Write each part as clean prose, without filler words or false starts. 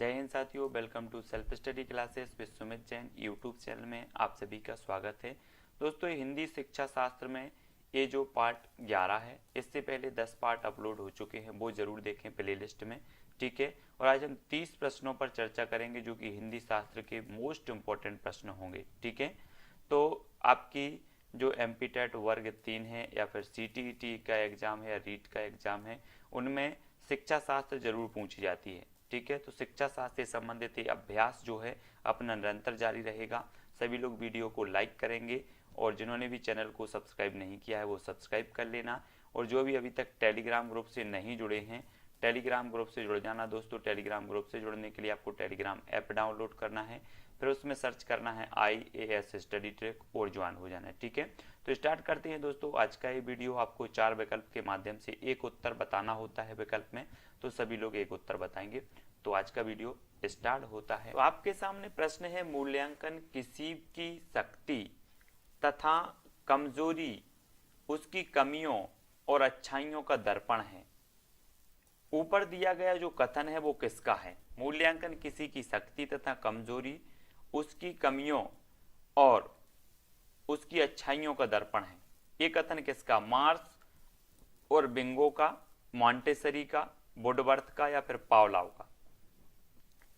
जय हिंद साथियों, welcome to self study classes with Sumit Jain YouTube channel में आप सभी का स्वागत है। दोस्तों, ये हिंदी शिक्षा शास्त्र में ये जो पार्ट 11 है, इससे पहले 10 पार्ट अपलोड हो चुके हैं, वो जरूर देखें प्लेलिस्ट में। ठीक है, और आज हम 30 प्रश्नों पर चर्चा करेंगे जो कि हिंदी शास्त्र के मोस्ट इंपॉर्टेंट प्रश्न होंगे। ठीक है, तो आपकी जो एमपीटेट वर्ग 3 है या फिर सीटीईटी का एग्जाम है या रीट का एग्जाम है, उनमें शिक्षा शास्त्र जरूर पूछी जाती है। ठीक है, तो शिक्षा शास्त्र से संबंधित ये अभ्यास जो है अपना निरंतर जारी रहेगा। सभी लोग वीडियो को लाइक करेंगे और जिन्होंने भी चैनल को सब्सक्राइब नहीं किया है वो सब्सक्राइब कर लेना। और जो भी अभी तक टेलीग्राम ग्रुप से नहीं जुड़े हैं, टेलीग्राम ग्रुप से जुड़ जाना दोस्तों। टेलीग्राम ग्रुप से जुड़ने के लिए आपको टेलीग्राम ऐप डाउनलोड करना है, फिर उसमें सर्च करना है IAS स्टडी ट्रैक और ज्वाइन हो जाना है। ठीक है, तो स्टार्ट करते हैं दोस्तों। आज का ये वीडियो आपको 4 विकल्प के माध्यम से एक उत्तर बताना होता है विकल्प में, तो सभी लोग एक उत्तर बताएंगे। तो आज का वीडियो स्टार्ट होता है। तो आपके सामने प्रश्न है, मूल्यांकन किसी की शक्ति तथा कमजोरी उसकी कमियों और अच्छाइयों का दर्पण है। ऊपर दिया गया जो कथन है वो किसका है? मूल्यांकन किसी की शक्ति तथा कमजोरी उसकी कमियों और उसकी अच्छाइयों का दर्पण है। ये कथन किसका? मार्क्स और बिंगो का, मॉन्टेसरी का, वुडवर्थ का या फिर पावलाव का?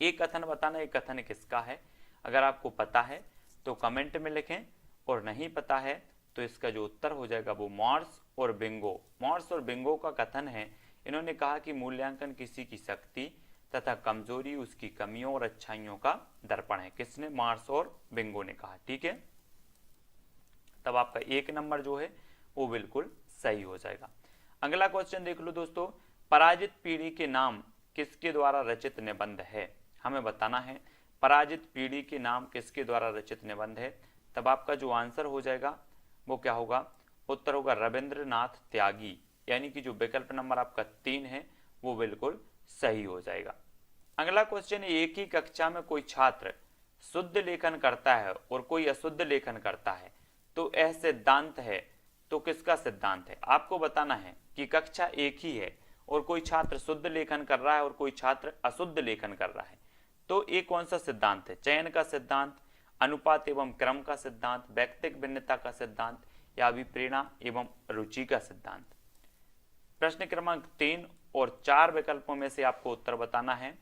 एक कथन बताना, एक कथन किसका है। अगर आपको पता है तो कमेंट में लिखें, और नहीं पता है तो इसका जो उत्तर हो जाएगा वो मॉर्स और बिंगो। मॉर्स और बिंगो का कथन है। इन्होंने कहा कि मूल्यांकन किसी की शक्ति तथा कमजोरी उसकी कमियों और अच्छाइयों का दर्पण है। किसने? मार्स और बिंगो ने कहा। ठीक है, तब आपका 1 नंबर जो है वो बिल्कुल सही हो जाएगा। अगला क्वेश्चन देख लो दोस्तों, पराजित पीढ़ी के नाम किसके द्वारा रचित निबंध है? हमें बताना है पराजित पीढ़ी के नाम किसके द्वारा रचित निबंध है। तब आपका जो आंसर हो जाएगा वो क्या होगा? उत्तर होगा रविंद्रनाथ त्यागी, यानी कि जो विकल्प नंबर आपका 3 है वो बिल्कुल सही हो जाएगा। अगला क्वेश्चन है, एक ही कक्षा में कोई छात्र शुद्ध लेखन करता है और कोई अशुद्ध लेखन करता है, तो यह सिद्धांत है। तो किसका सिद्धांत है? आपको बताना है कि कक्षा एक ही है और कोई छात्र शुद्ध लेखन कर रहा है और कोई छात्र अशुद्ध लेखन कर रहा है, तो ये कौन सा सिद्धांत है? चयन का सिद्धांत, अनुपात एवं क्रम का सिद्धांत, व्यक्तिगत भिन्नता का सिद्धांत या अभिप्रेरणा एवं रुचि का सिद्धांत? प्रश्न क्रमांक 3 और 4 विकल्पों में से आपको उत्तर बताना है।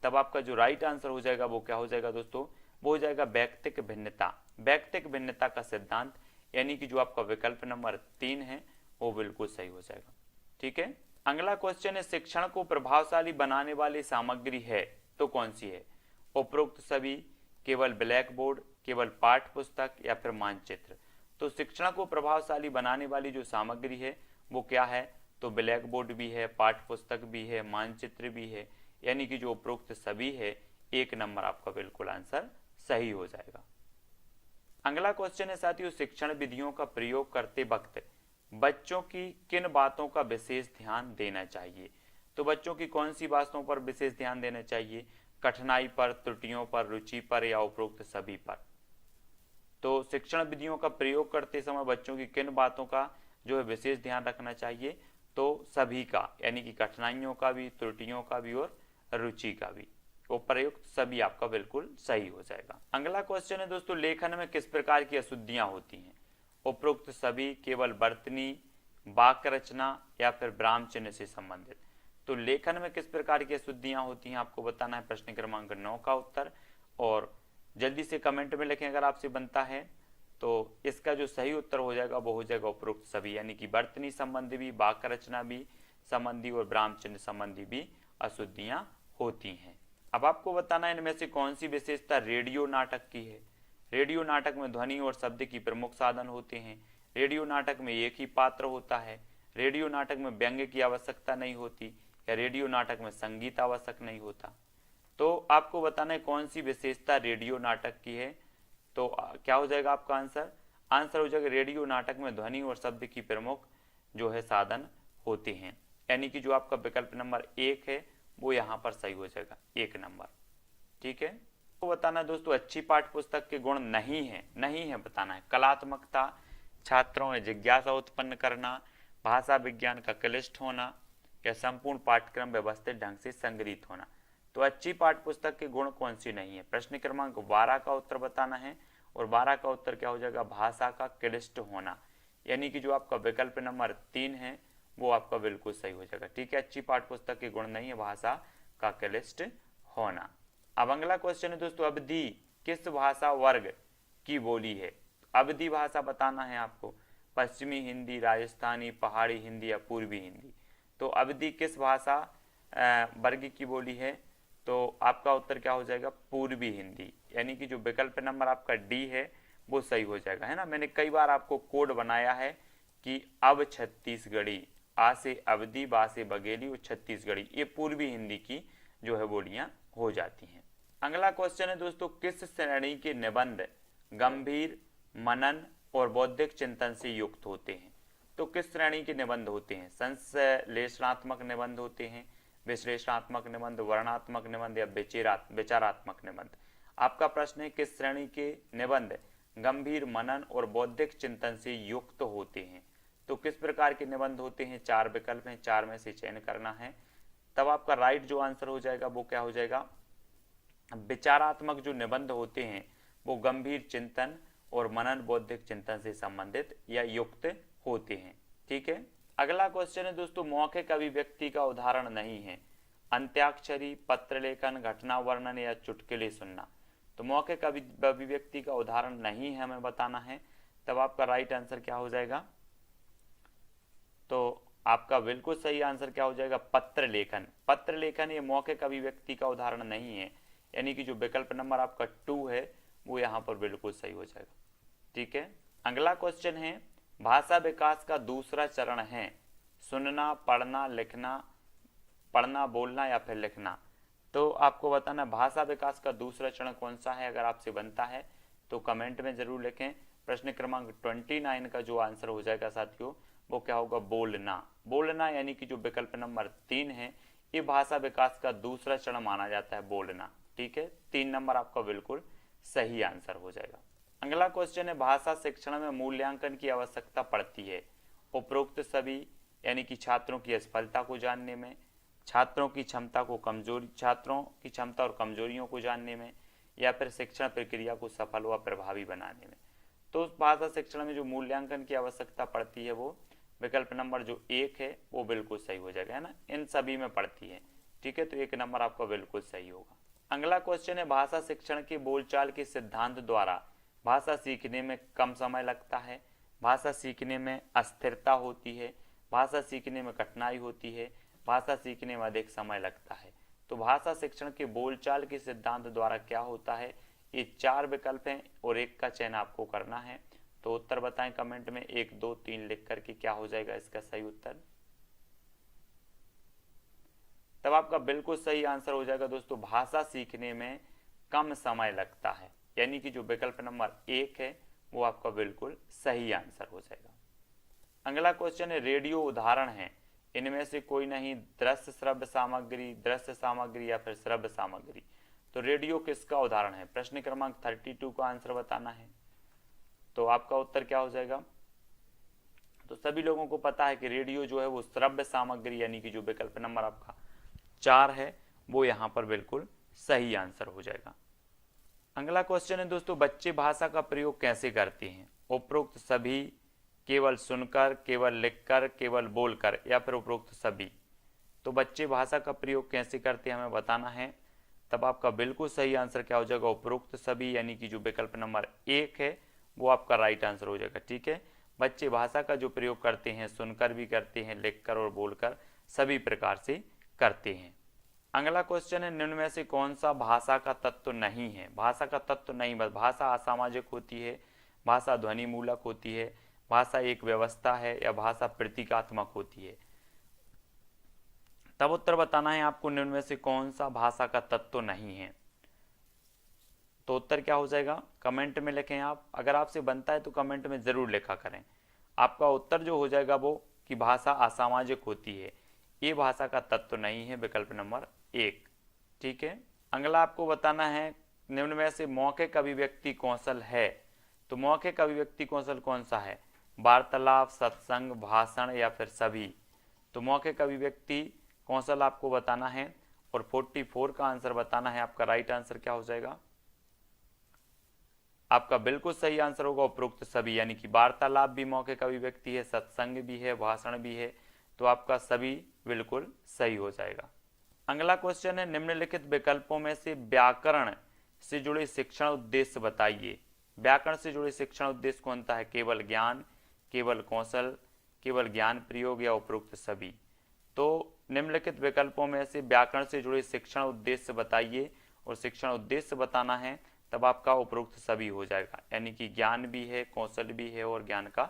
तब आपका जो राइट आंसर हो जाएगा वो क्या हो जाएगा दोस्तों? वो हो जाएगा व्यक्तिगत भिन्नता। व्यक्तिगत भिन्नता का सिद्धांत, यानी कि जो आपका विकल्प नंबर 3 है वो बिल्कुल सही हो जाएगा। ठीक है, अगला क्वेश्चन है, शिक्षण को प्रभावशाली बनाने वाली सामग्री है तो कौन सी है? उपरोक्त सभी, केवल ब्लैक बोर्ड, केवल पाठ्य पुस्तक या फिर मानचित्र? तो शिक्षण को प्रभावशाली बनाने वाली जो सामग्री है वो क्या है? तो ब्लैक बोर्ड भी है, पाठ्य पुस्तक भी है, मानचित्र भी है, यानी कि जो उपरोक्त सभी है। 1 नंबर आपका बिल्कुल आंसर सही हो जाएगा। अगला क्वेश्चन है साथियों, शिक्षण विधियों का प्रयोग करते वक्त बच्चों की किन बातों का विशेष ध्यान देना चाहिए? तो बच्चों की कौन सी बातों पर विशेष ध्यान देना चाहिए? कठिनाई पर, त्रुटियों पर, रुचि पर या उपरोक्त सभी पर? तो शिक्षण विधियों का प्रयोग करते समय बच्चों की किन बातों का जो है विशेष ध्यान रखना चाहिए? तो सभी का, यानी कि कठिनाइयों का भी, त्रुटियों का भी और रुचि का भी। वो प्रयुक्त सभी आपका बिल्कुल सही हो जाएगा। अगला क्वेश्चन है दोस्तों, लेखन में किस प्रकार की अशुद्धियां होती हैं? उपरोक्त सभी, केवल वर्तनी, वाक्य रचना या फिर ब्राह्म चिन्ह से संबंधित? तो लेखन में किस प्रकार की अशुद्धियां होती हैं आपको बताना है। प्रश्न क्रमांक 9 का उत्तर, और जल्दी से कमेंट में लिखें अगर आपसे बनता है। तो इसका जो सही उत्तर हो जाएगा वो हो जाएगा उपरोक्त सभी, यानी कि वर्तनी संबंधी भी, वाक्य रचना भी संबंधी और ब्राह्म चिन्ह संबंधी भी अशुद्धियां होती हैं। अब आपको बताना है इनमें से कौन सी विशेषता रेडियो नाटक की है। रेडियो नाटक में ध्वनि और शब्द की प्रमुख साधन होते हैं। रेडियो नाटक में एक ही पात्र होता है। रेडियो नाटक में व्यंग्य की आवश्यकता नहीं होती, या रेडियो नाटक में संगीत आवश्यक नहीं होता। तो आपको बताना है कौन सी विशेषता रेडियो नाटक की है। तो क्या हो जाएगा आपका आंसर? आंसर हो जाएगा रेडियो नाटक में ध्वनि और शब्द की प्रमुख जो है साधन होते हैं, यानी कि जो आपका विकल्प नंबर 1 है वो यहाँ पर सही हो जाएगा, 1 नंबर। ठीक है, तो बताना है दोस्तों, अच्छी पाठ्य पुस्तक के गुण नहीं है बताना है। कलात्मकता, छात्रों में जिज्ञासा उत्पन्न करना, भाषा विज्ञान का क्लिष्ट होना या संपूर्ण पाठ्यक्रम व्यवस्थित ढंग से संग्रहित होना? तो अच्छी पाठ्य पुस्तक के गुण कौन सी नहीं है? प्रश्न क्रमांक 12 का उत्तर बताना है और 12 का उत्तर क्या हो जाएगा? भाषा का क्लिष्ट होना, यानी कि जो आपका विकल्प नंबर 3 है वो आपका बिल्कुल सही हो जाएगा। ठीक है, अच्छी पाठ्य पुस्तक के गुण नहीं है भाषा का क्लिष्ट होना। अब अगला क्वेश्चन है दोस्तों, अवधि किस भाषा वर्ग की बोली है? अवधि भाषा बताना है आपको, पश्चिमी हिंदी, राजस्थानी, पहाड़ी हिंदी या पूर्वी हिंदी। तो अवधि किस भाषा वर्ग की बोली है? तो आपका उत्तर क्या हो जाएगा? पूर्वी हिंदी, यानी कि जो विकल्प नंबर आपका डी है वो सही हो जाएगा, है ना। मैंने कई बार आपको कोड बनाया है कि अब छत्तीसगढ़ी, आ से अवधि, बा से बघेली और छत्तीसगढ़ी, ये पूर्वी हिंदी की जो है बोलियां हो जाती हैं। अगला क्वेश्चन है दोस्तों, किस श्रेणी के निबंध गंभीर, मनन और बौद्धिक चिंतन से युक्त होते हैं? तो किस श्रेणी के निबंध होते हैं? संश्लेषणात्मक निबंध होते हैं, विश्लेषणात्मक निबंध, वर्णनात्मक निबंध या विचारात्मक निबंध? आपका प्रश्न है किस श्रेणी के निबंध गंभीर, मनन और बौद्धिक चिंतन से युक्त होते हैं? तो किस प्रकार के निबंध होते हैं? 4 विकल्प हैं, 4 में से चयन करना है। तब आपका राइट जो आंसर हो जाएगा वो क्या हो जाएगा? विचारात्मक जो निबंध होते हैं वो गंभीर चिंतन और मनन, बौद्धिक चिंतन से संबंधित या युक्त होते हैं। ठीक है, अगला क्वेश्चन है दोस्तों, मौखिक अभिव्यक्ति का उदाहरण नहीं है? अंत्याक्षरी, पत्र लेखन, घटना वर्णन या चुटकुले सुनना? तो मौखिक अभिव्यक्ति का उदाहरण नहीं है हमें बताना है। तब आपका राइट आंसर क्या हो जाएगा? तो आपका बिल्कुल सही आंसर क्या हो जाएगा? पत्र लेखन। पत्र लेखन ये मौखिक अभिव्यक्ति का उदाहरण नहीं है, यानी कि जो विकल्प नंबर आपका 2 है वो यहाँ पर बिल्कुल सही हो जाएगा। ठीक है, अगला क्वेश्चन है, भाषा विकास का दूसरा चरण है सुनना, पढ़ना, लिखना, पढ़ना, बोलना या फिर लिखना? तो आपको बताना भाषा विकास का दूसरा चरण कौन सा है। अगर आपसे बनता है तो कमेंट में जरूर लिखें। प्रश्न क्रमांक 29 का जो आंसर हो जाएगा साथियों वो क्या होगा? बोलना। बोलना यानी कि जो विकल्प नंबर 3 है ये भाषा विकास का दूसरा चरण माना जाता है, बोलना। ठीक है, 3 नंबर आपका बिल्कुल सही आंसर हो जाएगा। अगला क्वेश्चन है, भाषा शिक्षण में मूल्यांकन की आवश्यकता पड़ती है? उपरोक्त सभी, यानी कि छात्रों की असफलता को जानने में, छात्रों की क्षमता और कमजोरियों को जानने में, या फिर शिक्षण प्रक्रिया को सफल व प्रभावी बनाने में? तो भाषा शिक्षण में जो मूल्यांकन की आवश्यकता पड़ती है वो विकल्प नंबर जो 1 है वो बिल्कुल सही हो जाएगा, है ना। इन सभी में पड़ती है। ठीक है, तो 1 नंबर आपका बिल्कुल सही होगा। अगला क्वेश्चन है, भाषा शिक्षण के बोलचाल के सिद्धांत द्वारा भाषा सीखने में कम समय लगता है, भाषा सीखने में अस्थिरता होती है, भाषा सीखने में कठिनाई होती है, भाषा सीखने में अधिक समय लगता है? तो भाषा शिक्षण के बोलचाल के सिद्धांत द्वारा क्या होता है? ये 4 विकल्प हैं और 1 का चयन आपको करना है। तो उत्तर बताएं कमेंट में 1, 2, 3 लिख करके क्या हो जाएगा इसका सही उत्तर। तब आपका बिल्कुल सही आंसर हो जाएगा दोस्तों, भाषा सीखने में कम समय लगता है, यानी कि जो विकल्प नंबर 1 है वो आपका बिल्कुल सही आंसर हो जाएगा। अगला क्वेश्चन है, रेडियो उदाहरण है इनमें से कोई नहीं? दृश्य श्रव्य सामग्री, दृश्य सामग्री या फिर श्रव्य सामग्री? तो रेडियो किसका उदाहरण है? प्रश्न क्रमांक 32 का आंसर बताना है। तो आपका उत्तर क्या हो जाएगा? तो सभी लोगों को पता है कि रेडियो जो है वो श्रव्य सामग्री, यानी कि जो विकल्प नंबर आपका 4 है वो यहाँ पर बिल्कुल सही आंसर हो जाएगा। अगला क्वेश्चन है दोस्तों, बच्चे भाषा का प्रयोग कैसे करते हैं? उपरोक्त सभी, केवल सुनकर, केवल लिखकर, केवल बोलकर या फिर उपरोक्त सभी? तो बच्चे भाषा का प्रयोग कैसे करते हैं हमें बताना है। तब आपका बिल्कुल सही आंसर क्या हो जाएगा? उपरोक्त सभी, यानी कि जो विकल्प नंबर 1 है वो आपका राइट आंसर हो जाएगा। ठीक है, बच्चे भाषा का जो प्रयोग करते हैं सुनकर भी करते हैं, लिखकर और बोलकर, सभी प्रकार से करते हैं। अगला क्वेश्चन है, निम्न में से कौन सा भाषा का तत्व नहीं है? भाषा का तत्व नहीं, बस भाषा असामाजिक होती है, भाषा ध्वनि मूलक होती है, भाषा एक व्यवस्था है या भाषा प्रतीकात्मक होती है? तब उत्तर बताना है आपको, निम्न में से कौन सा भाषा का तत्व नहीं है। तो उत्तर क्या हो जाएगा? कमेंट में लिखें आप। अगर आपसे बनता है तो कमेंट में जरूर लिखा करें। आपका उत्तर जो हो जाएगा वो कि भाषा असामाजिक होती है, ये भाषा का तत्व नहीं है, विकल्प नंबर 1। ठीक है, अगला आपको बताना है, निम्न में से मौखिक अभिव्यक्ति कौशल है? तो मौखिक अभिव्यक्ति कौशल कौन सा है? वार्तालाप, सत्संग, भाषण या फिर सभी? तो मौखिक अभिव्यक्ति कौशल आपको बताना है और 44 का आंसर बताना है। आपका राइट आंसर क्या हो जाएगा? आपका बिल्कुल सही आंसर होगा उपरोक्त सभी, यानी कि वार्तालाप भी मौखिक अभिव्यक्ति है, सत्संग भी है, भाषण भी है, तो आपका सभी बिल्कुल सही हो जाएगा। अगला क्वेश्चन है, निम्नलिखित विकल्पों में से व्याकरण से जुड़े शिक्षण उद्देश्य बताइए। व्याकरण से जुड़े शिक्षण उद्देश्य कौन सा है? केवल ज्ञान, केवल कौशल, केवल ज्ञान प्रयोग या उपरोक्त सभी। तो निम्नलिखित विकल्पों में से व्याकरण से जुड़े शिक्षण उद्देश्य बताइए, और शिक्षण उद्देश्य बताना है तब आपका उपरोक्त सभी हो जाएगा, यानी कि ज्ञान भी है, कौशल भी है और ज्ञान का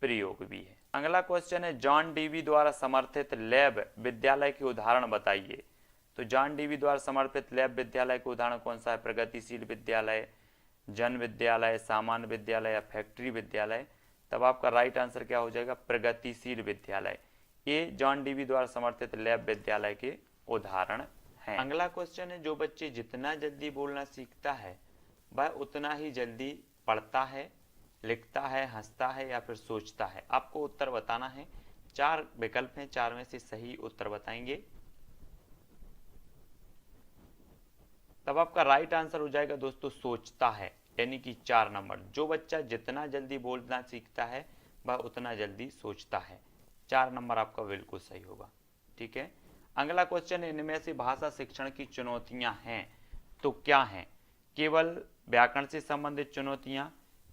प्रयोग भी है। अगला क्वेश्चन है, जॉन डीवी द्वारा समर्थित लैब विद्यालय के उदाहरण बताइए। तो जॉन डीवी द्वारा समर्थित लैब विद्यालय का उदाहरण कौन सा है? प्रगतिशील विद्यालय, जन विद्यालय, सामान्य विद्यालय या फैक्ट्री विद्यालय। तब आपका राइट आंसर क्या हो जाएगा? प्रगतिशील विद्यालय। ये जॉन डीवी द्वारा समर्थित लैब विद्यालय के उदाहरण हैं। अगला क्वेश्चन है, जो बच्चे जितना जल्दी बोलना सीखता है वह उतना ही जल्दी पढ़ता है, लिखता है, हंसता है या फिर सोचता है। आपको उत्तर बताना है। 4 विकल्प हैं, 4 में से सही उत्तर बताएंगे। तब आपका राइट आंसर हो जाएगा दोस्तों सोचता है, यानी कि 4 नंबर। जो बच्चा जितना जल्दी बोलना सीखता है वह उतना जल्दी सोचता है। 4 नंबर आपका बिल्कुल सही होगा। ठीक है। अगला क्वेश्चन, इनमें से भाषा शिक्षण की चुनौतियां हैं तो क्या हैं? केवल व्याकरण से संबंधित चुनौतियां,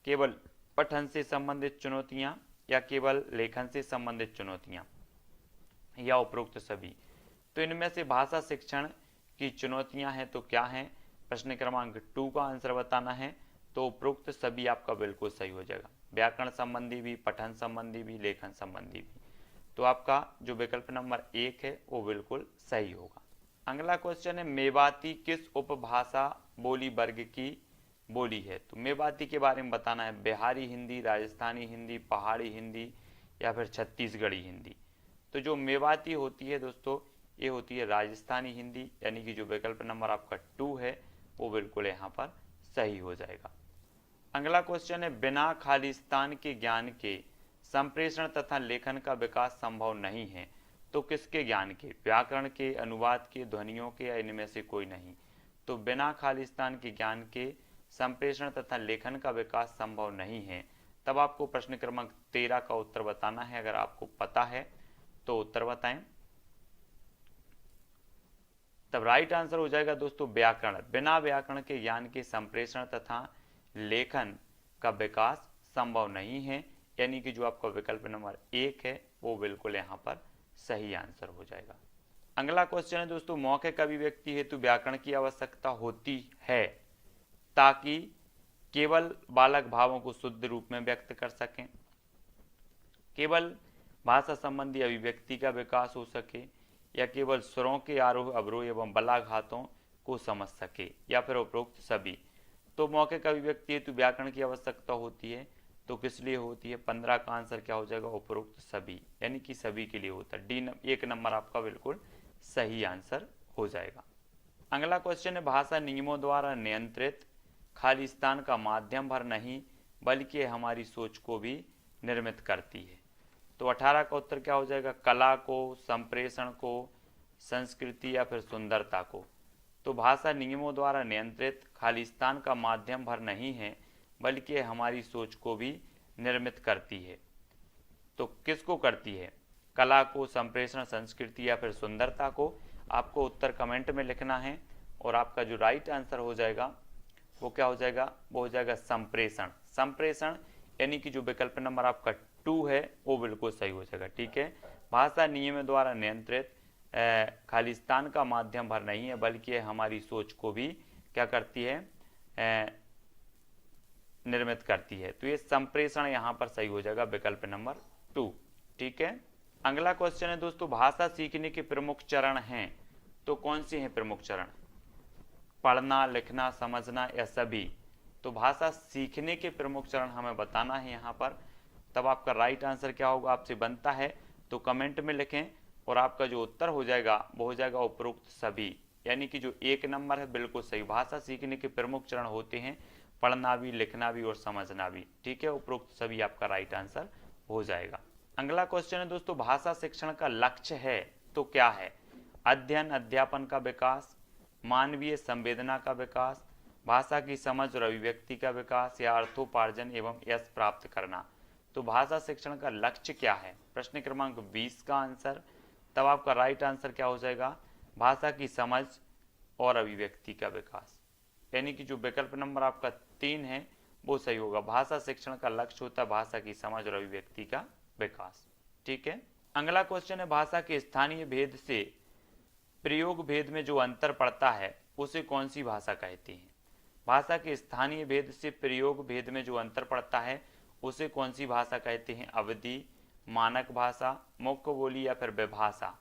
केवल पठन से संबंधित चुनौतियां या केवल लेखन से संबंधित चुनौतियां या उपरोक्त सभी। तो इनमें से भाषा शिक्षण की चुनौतियां हैं तो क्या हैं? प्रश्न क्रमांक 2 का आंसर बताना है। तो उपरोक्त सभी आपका बिल्कुल सही हो जाएगा, व्याकरण संबंधी भी, पठन संबंधी भी, लेखन संबंधी भी। तो आपका जो विकल्प नंबर 1 है वो बिल्कुल सही होगा। अगला क्वेश्चन है, मेवाती किस उपभाषा बोली वर्ग की बोली है? तो मेवाती के बारे में बताना है। बिहारी हिंदी, राजस्थानी हिंदी, पहाड़ी हिंदी या फिर छत्तीसगढ़ी हिंदी। तो जो मेवाती होती है दोस्तों, ये होती है राजस्थानी हिंदी, यानी कि जो विकल्प नंबर आपका 2 है वो बिल्कुल यहाँ पर सही हो जाएगा। अगला क्वेश्चन है, बिना खालिस्तान के ज्ञान के संप्रेषण तथा लेखन का विकास संभव नहीं है तो किसके ज्ञान के? व्याकरण के, अनुवाद के, ध्वनियों के या इनमें से कोई नहीं। तो बिना खालिस्तान के ज्ञान के संप्रेषण तथा लेखन का विकास संभव नहीं है। तब आपको प्रश्न क्रमांक 13 का उत्तर बताना है। अगर आपको पता है तो उत्तर बताएं। तब राइट आंसर हो जाएगा दोस्तों व्याकरण। बिना व्याकरण के ज्ञान के संप्रेषण तथा लेखन का विकास संभव नहीं है, यानी कि जो आपका विकल्प नंबर 1 है वो बिल्कुल यहाँ पर सही आंसर हो जाएगा। अगला क्वेश्चन है दोस्तों, मौखिक अभिव्यक्ति हेतु व्याकरण की आवश्यकता होती है ताकि केवल बालक भावों को शुद्ध रूप में व्यक्त कर सकें, केवल भाषा संबंधी अभिव्यक्ति का विकास हो सके, या केवल स्वरों के आरोह अवरोह एवं बलाघातों को समझ सके, या फिर उपरोक्त सभी। तो मौखिक अभिव्यक्ति हेतु व्याकरण की आवश्यकता होती है तो किस लिए होती है? 15 का आंसर क्या हो जाएगा? उपरोक्त सभी, यानी कि सभी के लिए होता है। डी 1 नंबर आपका बिल्कुल सही आंसर हो जाएगा। अगला क्वेश्चन है, भाषा नियमों द्वारा नियंत्रित खालिस्तान का माध्यम भर नहीं बल्कि हमारी सोच को भी निर्मित करती है। तो 18 का उत्तर क्या हो जाएगा? कला को, संप्रेषण को, संस्कृति या फिर सुंदरता को। तो भाषा नियमों द्वारा नियंत्रित खालिस्तान का माध्यम भर नहीं है बल्कि हमारी सोच को भी निर्मित करती है। तो किसको करती है? कला को, संप्रेषण, संस्कृति या फिर सुंदरता को। आपको उत्तर कमेंट में लिखना है और आपका जो राइट आंसर हो जाएगा वो क्या हो जाएगा? वो हो जाएगा संप्रेषण। संप्रेषण यानी कि जो विकल्प नंबर आपका 2 है वो बिल्कुल सही हो जाएगा। ठीक है। भाषा नियम द्वारा नियंत्रित खालिस्तान का माध्यम भर नहीं है बल्कि हमारी सोच को भी क्या करती है? निर्मित करती है। तो ये संप्रेषण यहाँ पर सही हो जाएगा, विकल्प नंबर 2। ठीक है। अगला क्वेश्चन है दोस्तों, भाषा सीखने के प्रमुख चरण हैं तो कौन से हैं प्रमुख चरण? पढ़ना, लिखना, समझना या सभी? तो भाषा सीखने के प्रमुख चरण हमें बताना है यहाँ पर। तब आपका राइट आंसर क्या होगा आपसे बनता है तो कमेंट में लिखें, और आपका जो उत्तर हो जाएगा वो हो जाएगा उपरोक्त सभी, यानी कि जो 1 नंबर है बिल्कुल सही। भाषा सीखने के प्रमुख चरण होते हैं पढ़ना भी, लिखना भी और समझना भी। ठीक है। उपरोक्त सभी आपका राइट आंसर हो जाएगा। अगला क्वेश्चन है दोस्तों, भाषा शिक्षण का लक्ष्य है तो क्या है? अध्ययन अध्यापन का विकास, मानवीय संवेदना का विकास, भाषा की समझ और अभिव्यक्ति का विकास, या अर्थोपार्जन एवं यश प्राप्त करना। तो भाषा शिक्षण का लक्ष्य क्या है? प्रश्न क्रमांक 20 का आंसर, तब आपका राइट आंसर क्या हो जाएगा? भाषा की समझ और अभिव्यक्ति का विकास, यानी कि जो विकल्प नंबर आपका 3 है वो सही होगा। भाषा शिक्षण का लक्ष्य होता है भाषा की समझ और अभिव्यक्ति का विकास। ठीक है, अगला क्वेश्चन है, भाषा के स्थानीय भेद से प्रयोग भेद में जो अंतर पड़ता है उसे कौन सी भाषा कहती है? भाषा के स्थानीय भेद से प्रयोग भेद में जो अंतर पड़ता है उसे कौन सी भाषा कहते हैं? अवधि, मानक भाषा, मुख्य बोली या फिर विभाषा।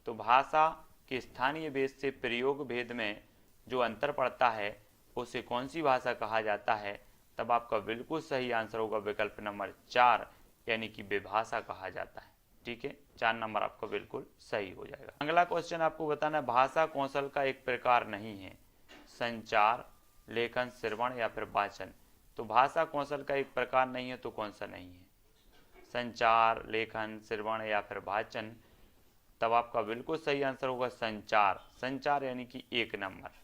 तो भाषा के स्थानीय भेद से प्रयोग भेद में जो अंतर पड़ता है उसे कौन सी भाषा कहा जाता है? तब आपका बिल्कुल सही आंसर होगा विकल्प नंबर 4, यानी कि विभाषा कहा जाता है। ठीक है, 4 नंबर आपका बिल्कुल सही हो जाएगा। अगला क्वेश्चन आपको बताना है, भाषा कौशल का एक प्रकार नहीं है, संचार, लेखन, श्रवण या फिर वाचन। तो भाषा कौशल का एक प्रकार नहीं है तो कौन सा नहीं है? संचार, लेखन, श्रवण या फिर वाचन। तब आपका बिल्कुल सही आंसर होगा संचार। संचार यानी कि 1 नंबर।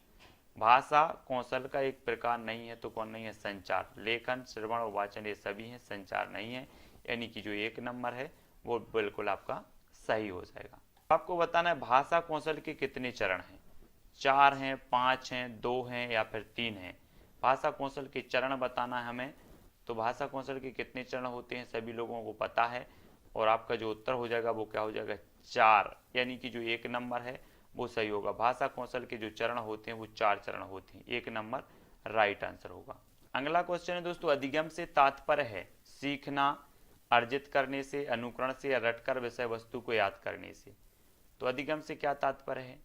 भाषा कौशल का एक प्रकार नहीं है तो कौन नहीं है? संचार। लेखन, श्रवण और वाचन ये सभी हैं, संचार नहीं है, यानी कि जो 1 नंबर है वो बिल्कुल आपका सही हो जाएगा। आपको बताना है भाषा कौशल के कितने चरण हैं? 4 हैं, 5 हैं, 2 हैं या फिर 3 हैं? भाषा कौशल के चरण बताना है हमें। तो भाषा कौशल के कितने चरण होते हैं सभी लोगों को पता है, और आपका जो उत्तर हो जाएगा वो क्या हो जाएगा? 4, यानी कि जो 1 नंबर है वो सही होगा। भाषा कौशल के जो चरण होते हैं वो 4 चरण होते हैं, 1 नंबर राइट आंसर होगा। अगला क्वेश्चन है दोस्तों, अधिगम से तात्पर्य है सीखना, अर्जित करने से, अनुकरण से या रटकर विषय वस्तु को याद करने से। तो अधिगम से क्या तात्पर्य है?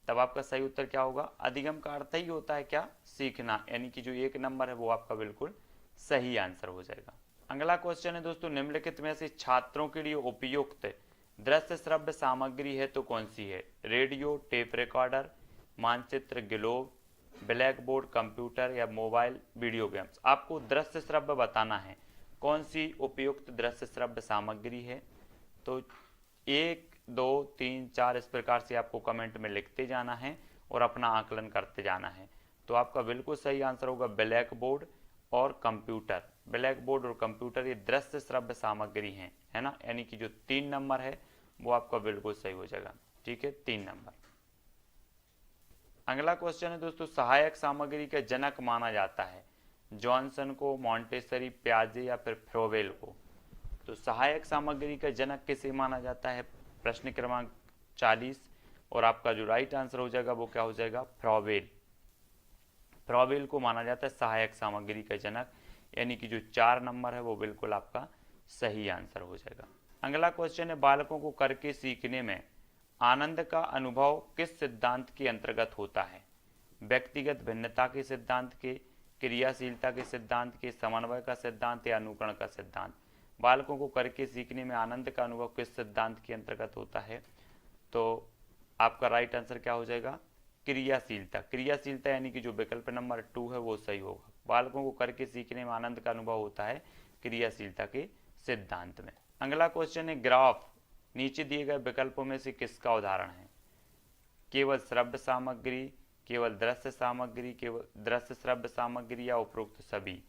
तब आपका सही उत्तर क्या होगा? अधिगम का अर्थ ही होता है क्या? सीखना, यानी कि जो 1 नंबर है वो आपका बिल्कुल सही आंसर हो जाएगा। अगला क्वेश्चन है दोस्तों, निम्नलिखित में से छात्रों के लिए उपयुक्त दृश्य श्रव्य सामग्री है तो कौन सी है? रेडियो, टेप रिकॉर्डर, मानचित्र, ग्लोब, ब्लैक बोर्ड, कंप्यूटर या मोबाइल वीडियो गेम्स। आपको दृश्य श्रव्य बताना है, कौन सी उपयुक्त दृश्य श्रव्य सामग्री है। तो 1, 2, 3, 4 इस प्रकार से आपको कमेंट में लिखते जाना है और अपना आकलन करते जाना है। तो आपका बिल्कुल सही आंसर होगा ब्लैक बोर्ड और कंप्यूटर। ब्लैक बोर्ड और कंप्यूटर ये दृश्य श्रव्य सामग्री हैं, है ना, यानी कि जो 3 नंबर है वो आपका बिल्कुल सही हो जाएगा। ठीक है, 3 नंबर। अगला क्वेश्चन है दोस्तों, सहायक सामग्री का जनक माना जाता है जॉनसन को, मॉन्टेसरी, प्याजे या फिर फ्रोवेल को। तो सहायक सामग्री का जनक किसे माना जाता है? प्रश्न क्रमांक 40, और आपका जो राइट आंसर हो जाएगा वो क्या हो जाएगा? फ्रोवेल। फ्रोवेल को माना जाता है सहायक सामग्री का जनक, यानी कि जो 4 नंबर है वो बिल्कुल आपका सही आंसर हो जाएगा। अगला क्वेश्चन है, बालकों को करके सीखने में आनंद का अनुभव किस सिद्धांत के अंतर्गत होता है? व्यक्तिगत भिन्नता के सिद्धांत के, क्रियाशीलता के सिद्धांत के, समन्वय का सिद्धांत या अनुकरण का सिद्धांत। बालकों को करके सीखने में आनंद का अनुभव किस सिद्धांत के अंतर्गत होता है? तो आपका राइट आंसर क्या हो जाएगा? क्रियाशीलता। क्रियाशीलता यानी कि जो विकल्प नंबर 2 है वो सही होगा। बालकों को करके सीखने में आनंद का अनुभव होता है क्रियाशीलता के सिद्धांत में। अगला क्वेश्चन है, ग्राफ नीचे दिए गए विकल्पों में से किसका उदाहरण है? केवल श्रव्य सामग्री, केवल दृश्य सामग्री, केवल दृश्य श्रव्य सामग्री या उपरोक्त सभी।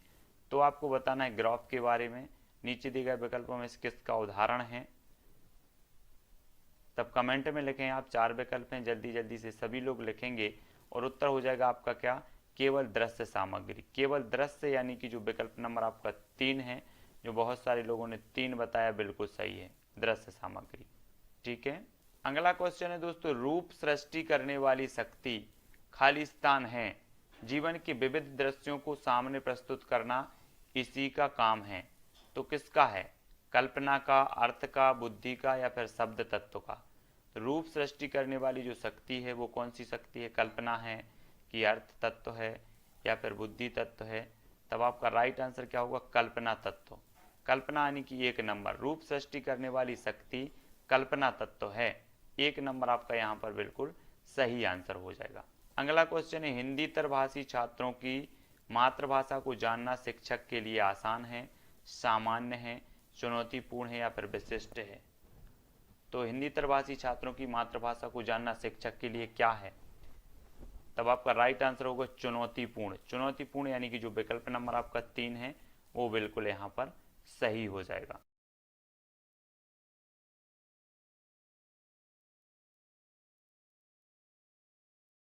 तो आपको बताना है ग्राफ के बारे में, नीचे दिए गए विकल्पों में से किसका उदाहरण है। तब कमेंट में लिखें आप, 4 विकल्प हैं, जल्दी जल्दी से सभी लोग लिखेंगे और उत्तर हो जाएगा आपका क्या? केवल दृश्य सामग्री। केवल दृश्य यानी कि जो विकल्प नंबर आपका 3 है, जो बहुत सारे लोगों ने 3 बताया, बिल्कुल सही है, दृश्य सामग्री। ठीक है, अगला क्वेश्चन है दोस्तों, रूप सृष्टि करने वाली शक्ति खालिस्तान है, जीवन के विविध दृश्यों को सामने प्रस्तुत करना इसी का काम है। तो किसका है? कल्पना का, अर्थ का, बुद्धि का या फिर शब्द तत्व का। रूप सृष्टि करने वाली जो शक्ति है वो कौन सी शक्ति है? कल्पना है कि अर्थ तत्व है या फिर बुद्धि तत्व है? तब आपका राइट आंसर क्या होगा? कल्पना तत्व। कल्पना यानी कि 1 नंबर। रूप सृष्टि करने वाली शक्ति कल्पना तत्व है, 1 नंबर आपका यहाँ पर बिल्कुल सही आंसर हो जाएगा। अगला क्वेश्चन है, हिंदीतर भाषी छात्रों की मातृभाषा को जानना शिक्षक के लिए आसान है, सामान्य है, चुनौतीपूर्ण है या फिर विशिष्ट है? तो हिंदीतर भाषी छात्रों की मातृभाषा को जानना शिक्षक के लिए क्या है? तब आपका राइट आंसर होगा चुनौतीपूर्ण। चुनौतीपूर्ण यानी कि जो विकल्प नंबर आपका 3 है वो बिल्कुल यहाँ पर सही हो जाएगा।